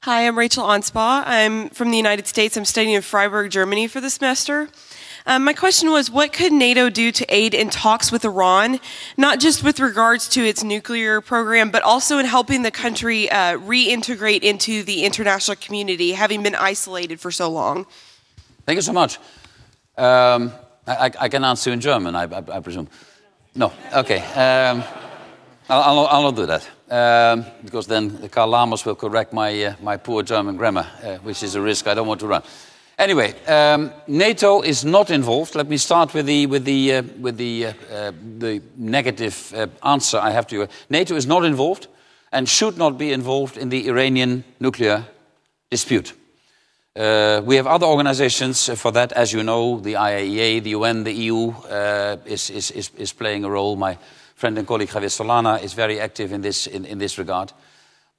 Hi, I'm Rachel Anspaugh. I'm from the United States. I'm studying in Freiburg, Germany for the semester. My question was, what could NATO do to aid in talks with Iran, not just with regards to its nuclear program, but also in helping the country reintegrate into the international community, having been isolated for so long? Thank you so much. I can answer in German, I presume. No, okay. I'll not do that. Because then Karl Lamos will correct my poor German grammar, which is a risk I don't want to run. Anyway, NATO is not involved. Let me start with the negative answer I have to you. NATO is not involved and should not be involved in the Iranian nuclear dispute. We have other organizations for that, as you know, the IAEA, the UN, the EU is playing a role. My friend and colleague Javier Solana is very active in this regard.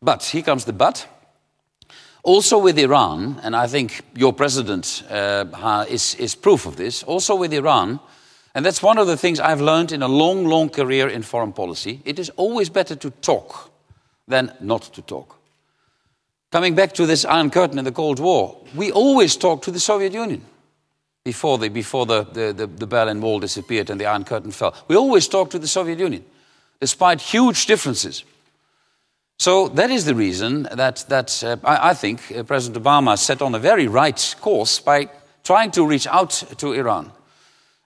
But here comes the but. Also with Iran, and I think your president is proof of this, also with Iran, and that's one of the things I've learned in a long, long career in foreign policy, it is always better to talk than not to talk. Coming back to this Iron Curtain in the Cold War, we always talked to the Soviet Union before the Berlin Wall disappeared and the Iron Curtain fell. We always talked to the Soviet Union, despite huge differences. So that is the reason that I think President Obama set on a very right course by trying to reach out to Iran.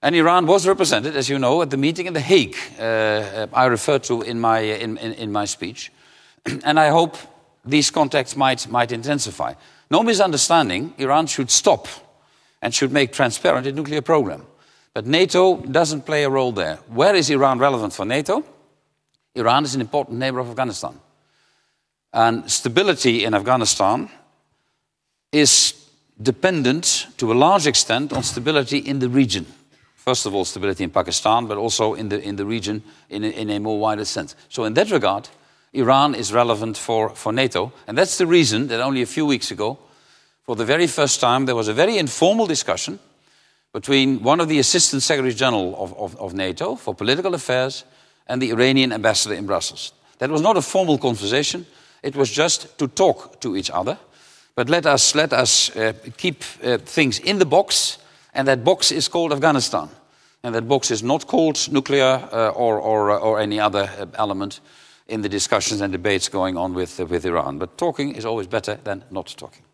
And Iran was represented, as you know, at the meeting in The Hague, I referred to in my speech. And I hope these contacts might intensify. No misunderstanding, Iran should stop and should make transparent its nuclear program. But NATO doesn't play a role there. Where is Iran relevant for NATO? Iran is an important neighbor of Afghanistan. And stability in Afghanistan is dependent to a large extent on stability in the region. First of all, stability in Pakistan, but also in the region in a more wider sense. So in that regard, Iran is relevant for NATO. And that's the reason that only a few weeks ago, for the very first time, there was a very informal discussion between one of the Assistant Secretary General of NATO for political affairs and the Iranian ambassador in Brussels. That was not a formal conversation. It was just to talk to each other. But let us keep things in the box, and that box is called Afghanistan. And that box is not called nuclear or any other element in the discussions and debates going on with Iran. But talking is always better than not talking.